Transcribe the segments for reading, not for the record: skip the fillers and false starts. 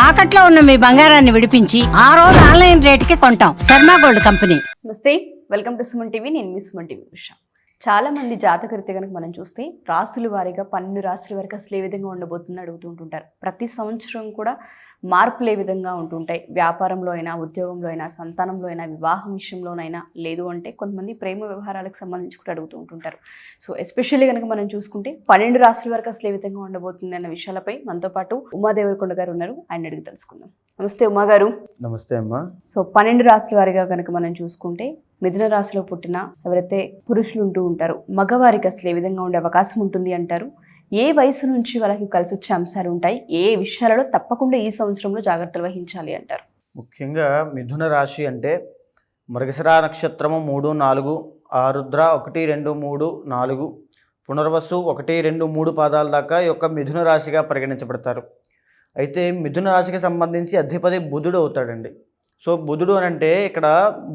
తాకట్లో ఉన్న మీ బంగారాన్ని విడిపించి ఆ రోజు ఆన్లైన్ రేటుకి కొంటాం. Sharma gold company. నమస్తే, వెల్కమ్ టు సుమన్ టీవీ. నేను మీ సుమన్ టీవీ ఉషా. చాలా మంది జాతకరీత్యా కనుక మనం చూస్తే రాసుల వారీగా 12 రాసుల వరకు అసలు ఏ విధంగా ఉండబోతుందని అడుగుతుంటుంటారు. ప్రతి సంవత్సరం కూడా మార్పులు ఏ విధంగా ఉంటుంటాయి. వ్యాపారంలో అయినా, ఉద్యోగంలో అయినా, సంతానంలో అయినా, వివాహం విషయంలోనైనా, లేదు అంటే కొంతమంది ప్రేమ వ్యవహారాలకు సంబంధించి కూడా అడుగుతూ ఉంటుంటారు. సో ఎస్పెషల్లీ కనుక మనం చూసుకుంటే 12 రాసుల వరకు అసలు ఏ విధంగా ఉండబోతుంది అన్న విషయాలపై మనతో పాటు ఉమాదేవరకొండ గారు ఉన్నారు. ఆయన అడిగి తెలుసుకుందాం. నమస్తే ఉమా గారు. నమస్తే అమ్మా. సో 12 రాసుల వారిగా కనుక మనం చూసుకుంటే మిథున రాశిలో పుట్టిన ఎవరైతే పురుషులు ఉంటూ ఉంటారో మగవారికి అసలు ఏ విధంగా ఉండే అవకాశం ఉంటుంది అంటారు? ఏ వయసు నుంచి వాళ్ళకి కలిసి వచ్చే అంశాలు ఉంటాయి? ఏ విషయాలలో తప్పకుండా ఈ సంవత్సరంలో జాగ్రత్తలు వహించాలి అంటారు? ముఖ్యంగా మిథున రాశి అంటే మృగశిర నక్షత్రము 3, 4, ఆరుద్ర 1, 2, 3, 4, పునర్వసు 1, 2, 3 పాదాల దాకా ఈ యొక్క మిథున రాశిగా పరిగణించబడతారు. అయితే మిథున రాశికి సంబంధించి అధిపతి బుధుడు అవుతాడండి. సో బుధుడు అని అంటే ఇక్కడ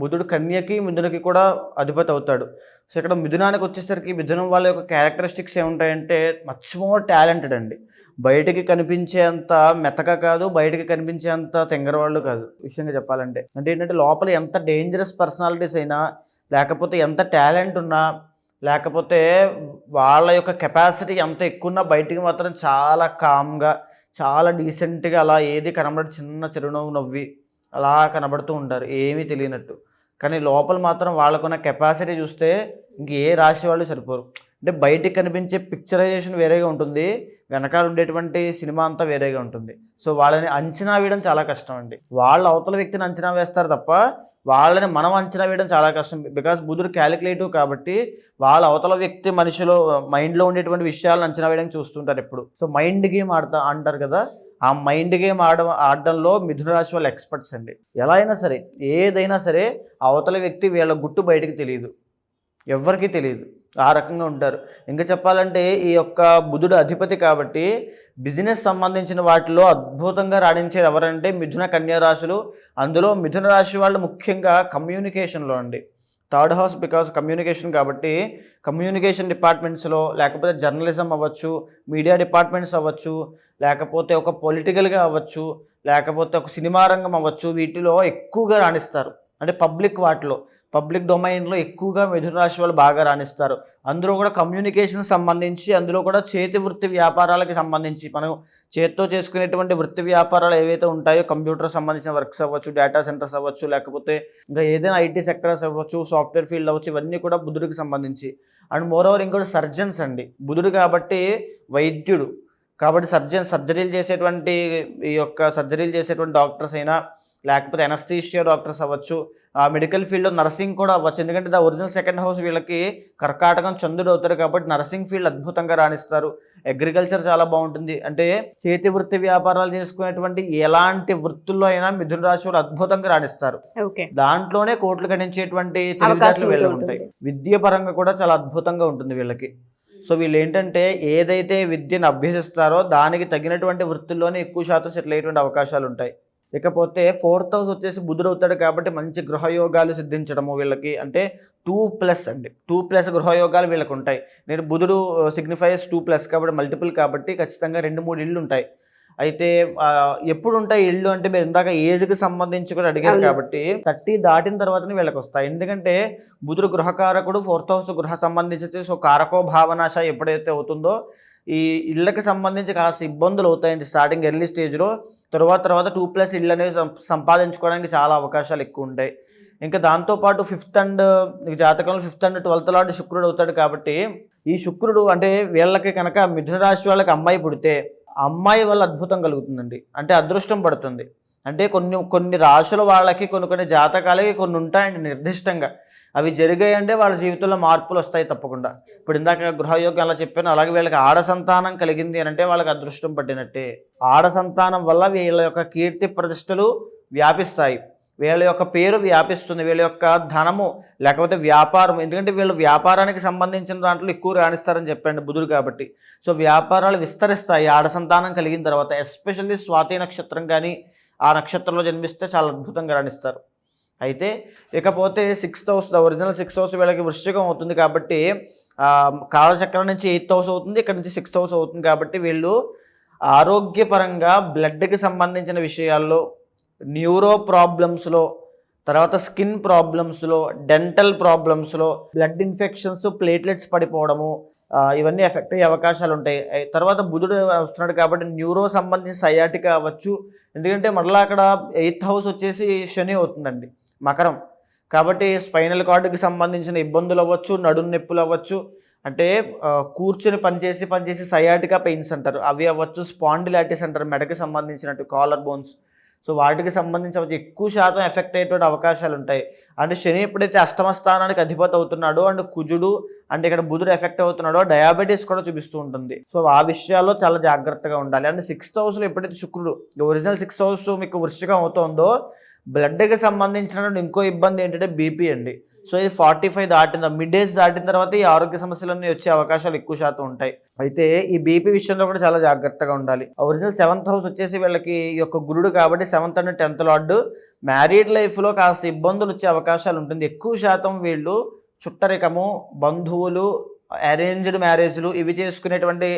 బుధుడు కన్యకి మిథునకి కూడా అధిపతి అవుతాడు. సో ఇక్కడ మిథునానికి వచ్చేసరికి మిథునం వాళ్ళ యొక్క క్యారెక్టరిస్టిక్స్ ఏముంటాయంటే మచ్ మోర్ టాలెంటెడ్ అండి. బయటికి కనిపించేంత మెతక కాదు, బయటికి కనిపించేంత తెంగరవాళ్ళు కాదు. విషయంగా చెప్పాలంటే అంటే ఏంటంటే లోపల ఎంత డేంజరస్ పర్సనాలిటీస్ అయినా, లేకపోతే ఎంత టాలెంట్ ఉన్నా, లేకపోతే వాళ్ళ యొక్క కెపాసిటీ ఎంత ఎక్కువ ఉన్నా బయటికి మాత్రం చాలా కామ్గా, చాలా డీసెంట్గా అలా ఏది కనబడి చిన్న చిరునవ్వు నవ్వి అలా కనబడుతూ ఉంటారు, ఏమీ తెలియనట్టు. కానీ లోపల మాత్రం వాళ్ళకున్న కెపాసిటీ చూస్తే ఇంక ఏ రాశి వాళ్ళు సరిపోరు. అంటే బయటికి కనిపించే పిక్చరైజేషన్ వేరేగా ఉంటుంది, వెనకాల ఉండేటువంటి సినిమా అంతా వేరేగా ఉంటుంది. సో వాళ్ళని అంచనా వేయడం చాలా కష్టం అండి. వాళ్ళ అవతల వ్యక్తిని అంచనా వేస్తారు తప్ప వాళ్ళని మనం అంచనా వేయడం చాలా కష్టం. బికాస్ బుధుడు క్యాలిక్యులేటివ్ కాబట్టి వాళ్ళ అవతల వ్యక్తి మనిషిలో మైండ్లో ఉండేటువంటి విషయాలను అంచనా వేయడానికి చూస్తుంటారు ఎప్పుడు. సో మైండ్ గేమ్ అంటారు కదా, ఆ మైండ్ గేమ్ ఆడడంలో మిథున రాశి వాళ్ళు ఎక్స్పర్ట్స్ అండి. ఎలా అయినా సరే, ఏదైనా సరే అవతల వ్యక్తి వీళ్ళ గుట్టు బయటకు తెలియదు, ఎవ్వరికీ తెలియదు, ఆ రకంగా ఉంటారు. ఇంకా చెప్పాలంటే ఈ యొక్క బుధుడు అధిపతి కాబట్టి బిజినెస్ సంబంధించిన వాటిలో అద్భుతంగా రాణించేది ఎవరంటే మిథున కన్యా రాశులు. అందులో మిథున రాశి వాళ్ళు ముఖ్యంగా కమ్యూనికేషన్లో అండి. 3rd హౌస్ బికాస్ కమ్యూనికేషన్ కాబట్టి కమ్యూనికేషన్ డిపార్ట్మెంట్స్లో, లేకపోతే జర్నలిజం అవ్వచ్చు, మీడియా డిపార్ట్మెంట్స్ అవ్వచ్చు, లేకపోతే ఒక పొలిటికల్గా అవ్వచ్చు, లేకపోతే ఒక సినిమా రంగం అవ్వచ్చు, వీటిలో ఎక్కువగా రాణిస్తారు. అంటే పబ్లిక్ డొమైన్లో ఎక్కువగా మిథున రాశి వాళ్ళు బాగా రాణిస్తారు. అందులో కూడా కమ్యూనికేషన్ సంబంధించి, అందులో కూడా చేతి వృత్తి వ్యాపారాలకు సంబంధించి మనం చేత్తో చేసుకునేటువంటి వృత్తి వ్యాపారాలు ఏవైతే ఉంటాయో, కంప్యూటర్ సంబంధించిన వర్క్స్ అవ్వచ్చు, డేటా సెంటర్స్ అవ్వచ్చు, లేకపోతే ఇంకా ఏదైనా ఐటీ సెక్టర్స్ అవ్వచ్చు, సాఫ్ట్వేర్ ఫీల్డ్ అవ్వచ్చు, ఇవన్నీ కూడా బుధుడికి సంబంధించి. అండ్ మోరోవర్ ఇంకోటి సర్జన్స్ అండి. బుధుడు కాబట్టి వైద్యుడు కాబట్టి సర్జరీలు చేసేటువంటి డాక్టర్స్ అయినా, లేకపోతే ఎనస్థీషియా డాక్టర్స్ అవ్వచ్చు, ఆ మెడికల్ ఫీల్డ్లో నర్సింగ్ కూడా అవ్వచ్చు. ఎందుకంటే ద ఒరిజినల్ 2nd హౌస్ వీళ్ళకి కర్కాటకం చంద్రుడు అవుతారు కాబట్టి నర్సింగ్ ఫీల్డ్ అద్భుతంగా రాణిస్తారు. అగ్రికల్చర్ చాలా బాగుంటుంది. అంటే చేతి వృత్తి వ్యాపారాలు చేసుకునేటువంటి ఎలాంటి వృత్తుల్లో అయినా మిథున రాశి వాళ్ళు అద్భుతంగా రాణిస్తారు. దాంట్లోనే కోట్లు గణించేటువంటి తెలివితేటలు వీళ్ళకి ఉంటాయి. విద్య పరంగా కూడా చాలా అద్భుతంగా ఉంటుంది వీళ్ళకి. సో వీళ్ళు ఏంటంటే ఏదైతే విద్యను అభ్యసిస్తారో దానికి తగినటువంటి వృత్తుల్లోనే ఎక్కువ శాతం సెటిల్ అయ్యేటువంటి అవకాశాలు ఉంటాయి. ఇకపోతే 4th హౌస్ వచ్చేసి బుధుడు అవుతాడు కాబట్టి మంచి గృహయోగాలు సిద్ధించడము వీళ్ళకి. అంటే 2+ అండి, 2+ గృహయోగాలు వీళ్ళకి ఉంటాయి. నేను బుధుడు సిగ్నిఫైస్ 2+ కాబట్టి మల్టిపుల్ కాబట్టి ఖచ్చితంగా 2-3 ఇళ్ళు ఉంటాయి. అయితే ఎప్పుడు ఉంటాయి ఇళ్ళు అంటే మీరు ఇందాక ఏజ్కి సంబంధించి కూడా అడిగారు కాబట్టి 30 దాటిన తర్వాతనే వీళ్ళకి వస్తాయి. ఎందుకంటే బుధుడు గృహకారకుడు, 4th హౌస్ గృహ సంబంధించి. సో కారకో భావనాశ ఎప్పుడైతే అవుతుందో ఈ ఇళ్ళకి సంబంధించి కాస్త ఇబ్బందులు అవుతాయండి స్టార్టింగ్ ఎర్లీ స్టేజ్లో. తర్వాత 2+ ఇళ్ళు అనేవి సంపాదించుకోవడానికి చాలా అవకాశాలు ఎక్కువ ఉంటాయి. ఇంకా దాంతోపాటు 5th అండ్ జాతకంలో 5th అండ్ 12th లార్డ్ శుక్రుడు అవుతాడు కాబట్టి ఈ శుక్రుడు అంటే వీళ్ళకి కనుక మిథున రాశి వాళ్ళకి అమ్మాయి పుడితే అమ్మాయి వల్ల అద్భుతం కలుగుతుందండి. అంటే అదృష్టం పడుతుంది. అంటే కొన్ని రాశుల వాళ్ళకి కొన్ని జాతకాలకి కొన్ని ఉంటాయండి నిర్దిష్టంగా. అవి జరిగాయంటే వాళ్ళ జీవితంలో మార్పులు వస్తాయి తప్పకుండా. ఇప్పుడు ఇందాక గృహయోగం అలా చెప్పాను, అలాగే వీళ్ళకి ఆడ సంతానం కలిగింది అని అంటే వాళ్ళకి అదృష్టం పట్టినట్టే. ఆడ సంతానం వల్ల వీళ్ళ యొక్క కీర్తి ప్రతిష్టలు వ్యాపిస్తాయి, వీళ్ళ యొక్క పేరు వ్యాపిస్తుంది, వీళ్ళ యొక్క ధనము లేకపోతే వ్యాపారం. ఎందుకంటే వీళ్ళు వ్యాపారానికి సంబంధించిన దాంట్లో ఎక్కువ రాణిస్తారని చెప్పండి బుధుడు కాబట్టి. సో వ్యాపారాలు విస్తరిస్తాయి ఆడ సంతానం కలిగిన తర్వాత. ఎస్పెషల్లీ స్వాతి నక్షత్రం కానీ ఆ నక్షత్రంలో జన్మిస్తే చాలా అద్భుతంగా రాణిస్తారు. అయితే ఇకపోతే 6th house, the original 6th house వీళ్ళకి వృశ్చికం అవుతుంది కాబట్టి కాలచక్రం నుంచి 8th హౌస్ అవుతుంది, ఇక్కడ నుంచి 6th హౌస్ అవుతుంది కాబట్టి వీళ్ళు ఆరోగ్యపరంగా బ్లడ్కి సంబంధించిన విషయాల్లో, న్యూరో ప్రాబ్లమ్స్లో, తర్వాత స్కిన్ ప్రాబ్లమ్స్లో, డెంటల్ ప్రాబ్లమ్స్లో, బ్లడ్ ఇన్ఫెక్షన్స్, ప్లేట్లెట్స్ పడిపోవడము, ఇవన్నీ ఎఫెక్ట్ అయ్యే అవకాశాలు ఉంటాయి. తర్వాత బుధుడు వస్తున్నాడు కాబట్టి న్యూరో సంబంధించిన సయాటికా అవ్వచ్చు. ఎందుకంటే మళ్ళీ అక్కడ 8th హౌస్ వచ్చేసి శని అవుతుందండి, మకరం. కాబట్టి స్పైనల్ కార్డుకి సంబంధించిన ఇబ్బందులు అవ్వచ్చు, నడుము నొప్పులు అవ్వచ్చు, అంటే కూర్చొని పనిచేసి సయాటికా పెయిన్స్ అంటారు, అవి అవ్వచ్చు. స్పాండిలైటిస్ అంటారు, మెడకి సంబంధించినట్టు కాలర్ బోన్స్. సో వాటికి సంబంధించి అవ్వచ్చు. ఎక్కువ శాతం ఎఫెక్ట్ అయ్యేటువంటి అవకాశాలు ఉంటాయి. అంటే శని ఎప్పుడైతే అష్టమ స్థానానికి అధిపతి అవుతున్నాడో, అండ్ కుజుడు అంటే ఇక్కడ బుధుడు ఎఫెక్ట్ అవుతున్నాడో, డయాబెటీస్ కూడా చూపిస్తూ ఉంటుంది. సో ఆ విషయాల్లో చాలా జాగ్రత్తగా ఉండాలి. అంటే 6th హౌస్లో ఎప్పుడైతే శుక్రుడు, ఒరిజినల్ 6th హౌస్ మీకు వృశ్చికం అవుతుందో, బ్లడ్కి సంబంధించిన ఇంకో ఇబ్బంది ఏంటంటే బీపీ అండి. సో ఇది 45 దాటిన మిడ్ ఏజ్ దాటిన తర్వాత ఈ ఆరోగ్య సమస్యలన్నీ వచ్చే అవకాశాలు ఎక్కువ శాతం ఉంటాయి. అయితే ఈ బీపీ విషయంలో కూడా చాలా జాగ్రత్తగా ఉండాలి. ఒరిజినల్ 7th హౌస్ వచ్చేసి వీళ్ళకి ఈ యొక్క గురుడు కాబట్టి 7th and 10th lord. Married లైఫ్లో కాస్త ఇబ్బందులు వచ్చే అవకాశాలు ఉంటుంది. ఎక్కువ శాతం వీళ్ళు చుట్టరికము, బంధువులు, అరేంజ్డ్ మ్యారేజ్లు ఇవి చేసుకునేటువంటి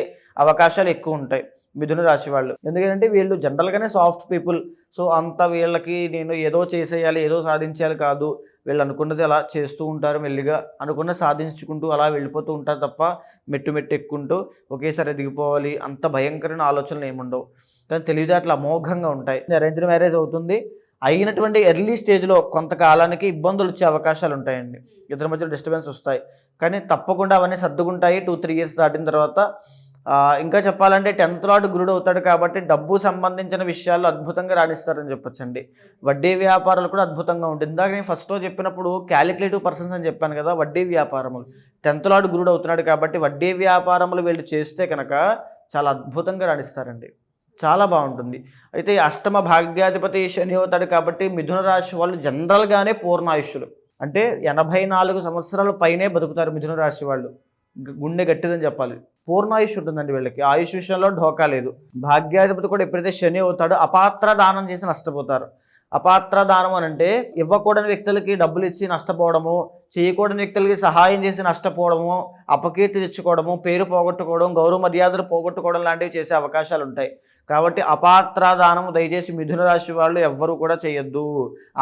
అవకాశాలు ఎక్కువ ఉంటాయి మిథున రాశి వాళ్ళు. ఎందుకంటే వీళ్ళు జనరల్గానే సాఫ్ట్ పీపుల్. సో అంత వీళ్ళకి నేను ఏదో చేసేయాలి, ఏదో సాధించాలి కాదు, వీళ్ళు అనుకున్నది అలా చేస్తూ ఉంటారు, మెల్లిగా అనుకున్న సాధించుకుంటూ అలా వెళ్ళిపోతూ ఉంటారు తప్ప మెట్టు ఎక్కుంటూ ఒకేసారి దిగిపోవాలి అంత భయంకరమైన ఆలోచనలు ఏముండవు. కానీ తెలివితేటలు అమోఘంగా ఉంటాయి. అరేంజ్డ్ మ్యారేజ్ అవుతుంది, అయినటువంటి ఎర్లీ స్టేజ్లో కొంతకాలానికి ఇబ్బందులు వచ్చే అవకాశాలు ఉంటాయండి, ఇద్దరి మధ్యలో డిస్టర్బెన్స్ వస్తాయి. కానీ తప్పకుండా అవన్నీ సర్దుకుంటాయి 2-3 ఇయర్స్ దాటిన తర్వాత. ఇంకా చెప్పాలంటే 10th లార్డ్ గురుడు అవుతాడు కాబట్టి డబ్బు సంబంధించిన విషయాల్లో అద్భుతంగా రాణిస్తారని చెప్పొచ్చండి. వడ్డీ వ్యాపారాలు కూడా అద్భుతంగా ఉంటుంది. ఇందాక నేను ఫస్ట్లో చెప్పినప్పుడు క్యాలిక్యులేటివ్ పర్సన్స్ అని చెప్పాను కదా, వడ్డీ వ్యాపారములు 10th లార్డ్ గురుడు అవుతున్నాడు కాబట్టి వడ్డీ వ్యాపారములు వీళ్ళు చేస్తే కనుక చాలా అద్భుతంగా రాణిస్తారండి, చాలా బాగుంటుంది. అయితే అష్టమ భాగ్యాధిపతి శని అవుతాడు కాబట్టి మిథున రాశి వాళ్ళు జనరల్గానే పూర్ణాయుష్యులు, అంటే 84 సంవత్సరాల పైనే బతుకుతారు మిథున రాశి వాళ్ళు. గుండె గట్టిదని చెప్పాలి. పూర్ణాయుష్ ఉంటుందండి వీళ్ళకి, ఆయుష్ విషయంలో ఢోకా లేదు. భాగ్యాధిపతి కూడా ఎప్పుడైతే శని అవుతాడో అపాత్ర దానం చేసి నష్టపోతారు. అపాత్ర దానం అని అంటే ఇవ్వకూడని వ్యక్తులకి డబ్బులు ఇచ్చి నష్టపోవడము, చేయకూడని వ్యక్తులకి సహాయం చేసి నష్టపోవడము, అపకీర్తి తెచ్చుకోవడము, పేరు పోగొట్టుకోవడం, గౌరవ మర్యాదలు పోగొట్టుకోవడం లాంటివి చేసే అవకాశాలు ఉంటాయి. కాబట్టి అపాత్ర దానము దయచేసి మిథున రాశి వాళ్ళు ఎవ్వరూ కూడా చేయొద్దు.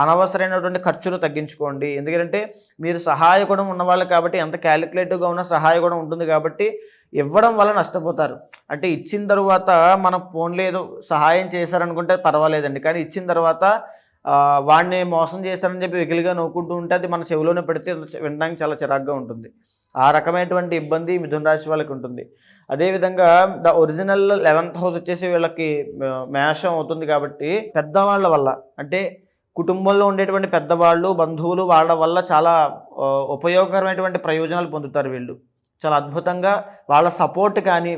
అనవసరమైనటువంటి ఖర్చులు తగ్గించుకోండి. ఎందుకంటే మీరు సహాయ గుణం ఉన్నవాళ్ళు కాబట్టి, ఎంత క్యాలిక్యులేటివ్గా ఉన్న సహాయ గుణం ఉంటుంది కాబట్టి ఇవ్వడం వల్ల నష్టపోతారు. అంటే ఇచ్చిన తర్వాత మనం ఫోన్లో ఏదో సహాయం చేశారనుకుంటే పర్వాలేదండి, కానీ ఇచ్చిన తర్వాత వాడిని మోసం చేస్తారని చెప్పి వెకిలిగా నవ్వుకుంటూ ఉంటే అది మన చెవిలోనే పెడితే వినడానికి చాలా చిరాగ్గా ఉంటుంది. ఆ రకమైనటువంటి ఇబ్బంది మిథున రాశి వాళ్ళకి ఉంటుంది. అదేవిధంగా ద ఒరిజినల్ 11th హౌస్ వచ్చేసి వీళ్ళకి మేషం అవుతుంది కాబట్టి పెద్దవాళ్ళ వల్ల, అంటే కుటుంబంలో ఉండేటువంటి పెద్దవాళ్ళు, బంధువులు, వాళ్ళ వల్ల చాలా ఉపయోగకరమైనటువంటి ప్రయోజనాలు పొందుతారు వీళ్ళు. చాలా అద్భుతంగా వాళ్ళ సపోర్ట్ కానీ,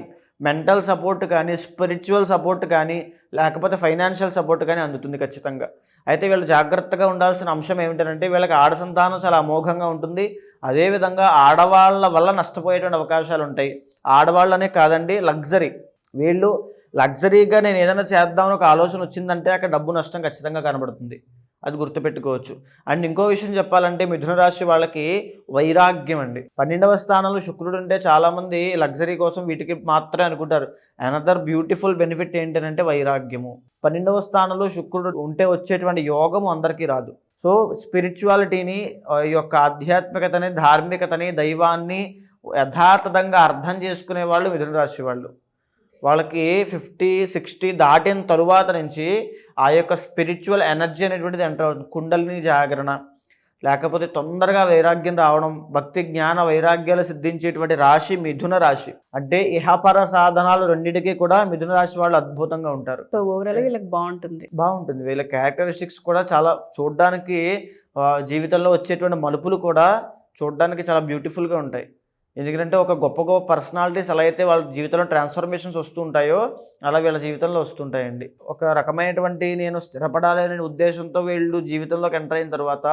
మెంటల్ సపోర్ట్ కానీ, స్పిరిచువల్ సపోర్ట్ కానీ, లేకపోతే ఫైనాన్షియల్ సపోర్ట్ కానీ అందుతుంది ఖచ్చితంగా. అయితే వీళ్ళు జాగ్రత్తగా ఉండాల్సిన అంశం ఏమిటంటే వీళ్ళకి ఆడ సంతానం చాలా అమోఘంగా ఉంటుంది. అదేవిధంగా ఆడవాళ్ళ వల్ల నష్టపోయేటువంటి అవకాశాలు ఉంటాయి. ఆడవాళ్ళనే కాదండి, లగ్జరీ, వీళ్ళు లగ్జరీగా నేను ఏదైనా చేద్దామని ఒక ఆలోచన వచ్చిందంటే అక్కడ డబ్బు నష్టం ఖచ్చితంగా కనబడుతుంది, అది గుర్తుపెట్టుకోవచ్చు. అండ్ ఇంకో విషయం చెప్పాలంటే మిథున రాశి వాళ్ళకి వైరాగ్యం అండి. 12వ స్థానంలో శుక్రుడు ఉంటే చాలామంది లగ్జరీ కోసం వీటికి మాత్రమే అనుకుంటారు. అనదర్ బ్యూటిఫుల్ బెనిఫిట్ ఏంటంటే వైరాగ్యము. 12వ స్థానంలో శుక్రుడు ఉంటే వచ్చేటువంటి యోగము అందరికీ రాదు. సో స్పిరిచువాలిటీని, ఈ యొక్క ఆధ్యాత్మికతని, ధార్మికతని, దైవాన్ని యథార్థంగా అర్థం చేసుకునే వాళ్ళు మిథున రాశి వాళ్ళు. వాళ్ళకి 50-60 దాటిన తరువాత నుంచి ఆ యొక్క స్పిరిచువల్ ఎనర్జీ అనేటువంటిది ఎంటర్ అవుతుంది. కుండలిని జాగరణ, లేకపోతే తొందరగా వైరాగ్యం రావడం, భక్తి జ్ఞాన వైరాగ్యాలు సిద్ధించేటువంటి రాశి మిథున రాశి. అంటే ఇహపర సాధనాలు రెండింటికి కూడా మిథున రాశి వాళ్ళు అద్భుతంగా ఉంటారు. సో ఓవరాల్ వీళ్ళకి బాగుంటుంది. వీళ్ళ క్యారెక్టరిస్టిక్స్ కూడా చాలా చూడడానికి, జీవితంలో వచ్చేటువంటి మలుపులు కూడా చూడడానికి చాలా బ్యూటిఫుల్గా ఉంటాయి. ఎందుకంటే ఒక గొప్ప గొప్ప పర్సనాలిటీస్ ఎలా అయితే వాళ్ళ జీవితంలో ట్రాన్స్ఫర్మేషన్స్ వస్తూ ఉంటాయో అలా వీళ్ళ జీవితంలో వస్తుంటాయండి. ఒక రకమైనటువంటి నేను స్థిరపడాలనే ఉద్దేశంతో వీళ్ళు జీవితంలోకి ఎంటర్ అయిన తర్వాత,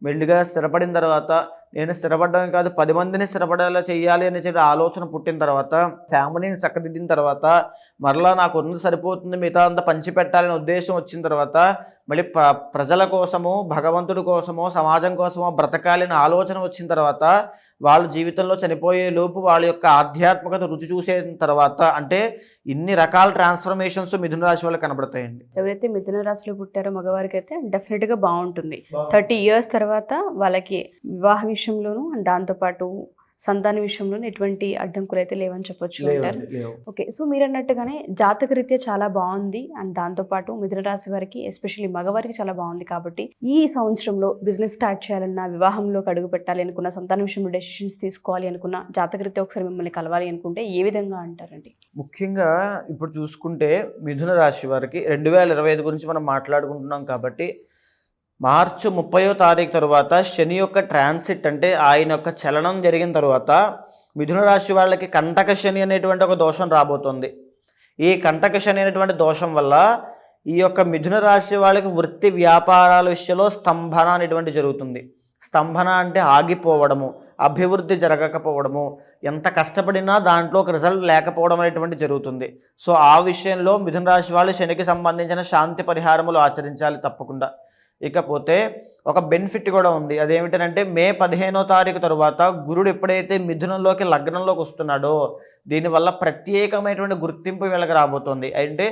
మెల్లిగా స్థిరపడిన తర్వాత నేను స్థిరపడడం కాదు 10 మందిని స్థిరపడేలా చేయాలి అని చెప్పి ఆలోచన పుట్టిన తర్వాత, ఫ్యామిలీని చక్కదిద్దిన తర్వాత, మరలా నాకు ఉన్నది సరిపోతుంది మిగతా అంతా పంచిపెట్టాలనే ఉద్దేశం వచ్చిన తర్వాత, మళ్ళీ ప్రజల కోసము, భగవంతుడి కోసమో, సమాజం కోసమో బ్రతకాలని ఆలోచన వచ్చిన తర్వాత, వాళ్ళ జీవితంలో చనిపోయే లోపు వాళ్ళ యొక్క ఆధ్యాత్మికత రుచి చూసే తర్వాత, అంటే ఇన్ని రకాల ట్రాన్స్ఫర్మేషన్స్ మిథున రాశి వాళ్ళకి కనబడతాయండి. ఎవరైతే మిథున రాశిలో పుట్టారో మగవారికి అయితే డెఫినెట్గా బాగుంటుంది. 30 years తర్వాత వాళ్ళకి వివాహ విషయంలోనూ అండ్ దాంతోపాటు సంతాన విషయంలోనూ ఎటువంటి అడ్డంకులు అయితే లేవని చెప్పొచ్చు అంటారు. ఓకే, సో మీరు అన్నట్టుగానే జాతక రీత్యా చాలా బాగుంది అండ్ దాంతోపాటు మిథున రాశి వారికి ఎస్పెషల్లీ మగవారికి చాలా బాగుంది. కాబట్టి ఈ సంవత్సరంలో బిజినెస్ స్టార్ట్ చేయాలన్నా, వివాహంలోకి అడుగు పెట్టాలి అనుకున్న, సంతాన విషయంలో డెసిషన్స్ తీసుకోవాలి అనుకున్న, జాతక రీత్యా ఒకసారి మిమ్మల్ని కలవాలి అనుకుంటే ఏ విధంగా అంటారండి? ముఖ్యంగా ఇప్పుడు చూసుకుంటే మిథున రాశి వారికి 2025 గురించి మనం మాట్లాడుకుంటున్నాం కాబట్టి, మార్చి 30వ తారీఖు తర్వాత శని యొక్క ట్రాన్సిట్, అంటే ఆయన యొక్క చలనం జరిగిన తర్వాత మిథున రాశి వాళ్ళకి కంటక శని అనేటువంటి ఒక దోషం రాబోతుంది. ఈ కంటక శని అనేటువంటి దోషం వల్ల ఈ యొక్క మిథున రాశి వాళ్ళకి వృత్తి వ్యాపారాల విషయంలో స్తంభన అనేటువంటి జరుగుతుంది. స్తంభన అంటే ఆగిపోవడము, అభివృద్ధి జరగకపోవడము, ఎంత కష్టపడినా దాంట్లో ఒక రిజల్ట్ లేకపోవడం అనేటువంటి జరుగుతుంది. సో ఆ విషయంలో మిథున రాశి వాళ్ళు శనికి సంబంధించిన శాంతి పరిహారములు ఆచరించాలి తప్పకుండా. ఇకపోతే ఒక బెనిఫిట్ కూడా ఉంది. అదేమిటంటే మే 15వ తారీఖు తర్వాత గురుడు ఎప్పుడైతే మిథునంలోకి లగ్నంలోకి వస్తున్నాడో, దీనివల్ల ప్రత్యేకమైనటువంటి గుర్తింపు వీళ్ళకి రాబోతుంది. అంటే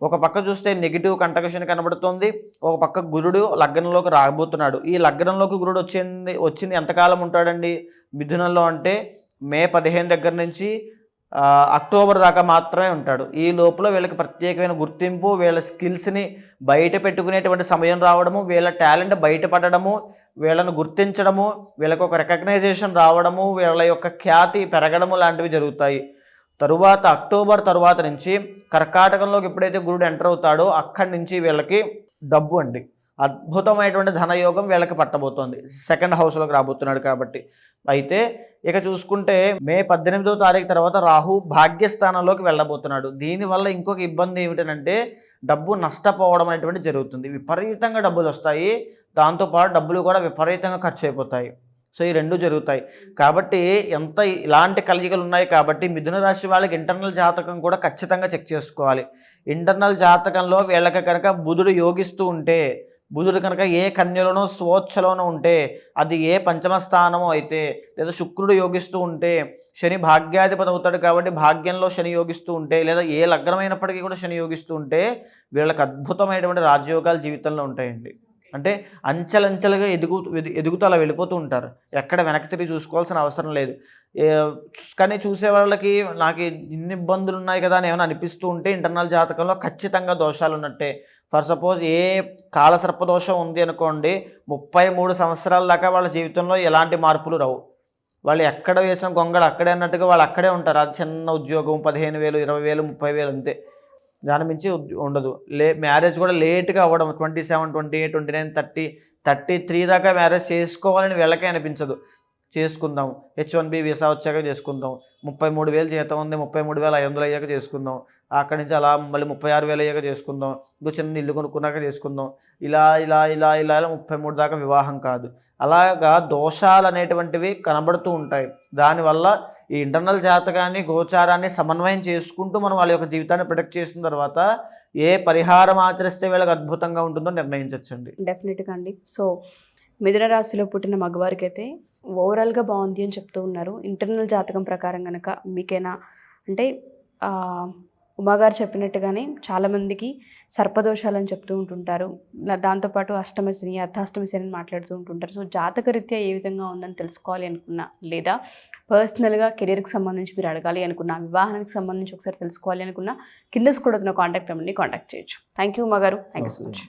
ఒక పక్క చూస్తే నెగిటివ్ కంటకషన్ కనబడుతుంది, ఒక పక్క గురుడు లగ్నంలోకి రాబోతున్నాడు. ఈ లగ్నంలోకి గురుడు వచ్చింది ఎంతకాలం ఉంటాడండి మిథునంలో అంటే మే 15 దగ్గర నుంచి అక్టోబర్ దాకా మాత్రమే ఉంటాడు. ఈ లోపల వీళ్ళకి ప్రత్యేకమైన గుర్తింపు, వీళ్ళ స్కిల్స్ని బయట పెట్టుకునేటువంటి సమయం రావడము, వీళ్ళ టాలెంట్ బయటపడడము, వీళ్ళను గుర్తించడము, వీళ్ళకి ఒక రికగ్నైజేషన్ రావడము, వీళ్ళ యొక్క ఖ్యాతి పెరగడము లాంటివి జరుగుతాయి. తరువాత అక్టోబర్ తరువాత నుంచి కర్కాటకంలోకి ఎప్పుడైతే గురుడు ఎంటర్ అవుతాడో అక్కడి నుంచి వీళ్ళకి డబ్బు అండి, అద్భుతమైనటువంటి ధనయోగం వీళ్ళకి పట్టబోతోంది. సెకండ్ హౌస్లోకి రాబోతున్నాడు కాబట్టి. అయితే ఇక చూసుకుంటే మే 18వ తారీఖు తర్వాత రాహు భాగ్యస్థానంలోకి వెళ్ళబోతున్నాడు. దీనివల్ల ఇంకొక ఇబ్బంది ఏమిటంటే డబ్బు నష్టపోవడం అనేటువంటి జరుగుతుంది. విపరీతంగా డబ్బులు వస్తాయి, దాంతోపాటు డబ్బులు కూడా విపరీతంగా ఖర్చు అయిపోతాయి. సో ఈ రెండు జరుగుతాయి. కాబట్టి ఇలాంటి కలయికలు ఉన్నాయి కాబట్టి మిథున రాశి వాళ్ళకి ఇంటర్నల్ జాతకం కూడా ఖచ్చితంగా చెక్ చేసుకోవాలి. ఇంటర్నల్ జాతకంలో వీళ్ళకి కనుక బుధుడు యోగిస్తూ ఉంటే, బుధుడు కనుక ఏ కన్యలోనో స్వోచ్ఛలోనో ఉంటే, అది ఏ పంచమ స్థానమో అయితే, లేదా శుక్రుడు యోగిస్తూ ఉంటే, శని భాగ్యాధిపతి అవుతాడు కాబట్టి భాగ్యంలో శని యోగిస్తూ ఉంటే, లేదా ఏ లగ్నమైనప్పటికీ కూడా శని యోగిస్తూ ఉంటే వీళ్ళకి అద్భుతమైనటువంటి రాజయోగాలు జీవితంలో ఉంటాయండి. అంటే అంచెలంచెలుగా ఎదుగుతూ అలా వెళ్ళిపోతూ ఉంటారు. ఎక్కడ వెనక్కి తిరిగి చూసుకోవాల్సిన అవసరం లేదు. కానీ చూసే వాళ్ళకి నాకు ఇన్ని ఇబ్బందులు ఉన్నాయి కదా అని ఏమైనా అనిపిస్తూ ఉంటే ఇంటర్నల్ జాతకంలో ఖచ్చితంగా దోషాలు ఉన్నట్టే. ఫర్ సపోజ్ ఏ కాలసర్ప దోషం ఉంది అనుకోండి, 33 సంవత్సరాల దాకా వాళ్ళ జీవితంలో ఎలాంటి మార్పులు రావు. వాళ్ళు ఎక్కడ వేసిన గొంగళ అక్కడే అన్నట్టుగా వాళ్ళు అక్కడే ఉంటారు. అది చిన్న ఉద్యోగం 15,000, 20,000, 30,000 అంతే, దాని మించి ఉండదు. మ్యారేజ్ కూడా లేట్గా అవ్వడం, 27, 28, 29, 30, 33 దాకా మ్యారేజ్ చేసుకోవాలని వీళ్ళకే అనిపించదు. చేసుకుందాం, H1B వీసా వచ్చాక చేసుకుందాం, 33,000 జీతం ఉంది, 33,500 అయ్యాక చేసుకుందాం, అక్కడి నుంచి అలా మళ్ళీ 36,000 అయ్యాక చేసుకుందాం, ఇంకో చిన్న ఇల్లు కొనుక్కున్నాక చేసుకుందాం, ఇలా ఇలా ఇలా ఇలా 33 దాకా వివాహం కాదు. అలాగా దోషాలు అనేటువంటివి కనబడుతూ ఉంటాయి. దానివల్ల ఈ ఇంటర్నల్ జాతకాన్ని, గోచారాన్ని సమన్వయం చేసుకుంటూ మనం వాళ్ళ యొక్క జీవితాన్ని ప్రొటెక్ట్ చేసిన తర్వాత ఏ పరిహారం ఆచరిస్తే వీళ్ళకి అద్భుతంగా ఉంటుందో నిర్ణయించవచ్చండి. డెఫినెట్గా అండి. సో మిథున రాశిలో పుట్టిన మగవారికి అయితే ఓవరాల్గా బాగుంది అని చెప్తూ ఉన్నారు. ఇంటర్నల్ జాతకం ప్రకారం కనుక మీకైనా అంటే ఉమాగారు చెప్పినట్టుగానే చాలామందికి సర్పదోషాలని చెప్తూ ఉంటుంటారు. దాంతోపాటు అష్టమ శని, అర్ధాష్టమ శని అని మాట్లాడుతూ ఉంటుంటారు. సో జాతకరీత్యా ఏ విధంగా ఉందని తెలుసుకోవాలి అనుకున్నా, లేదా పర్సనల్గా కెరీర్కి సంబంధించి మీరు అడగాలి అనుకున్నా, వివాహానికి సంబంధించి ఒకసారి తెలుసుకోవాలి అనుకున్నా, కింద స్క్రోల్ అవుతున్న కాంటాక్ట్ నెంబర్ని కాంటాక్ట్ చేయొచ్చు. థ్యాంక్ యూ ఉమాగారు. Thank you so much.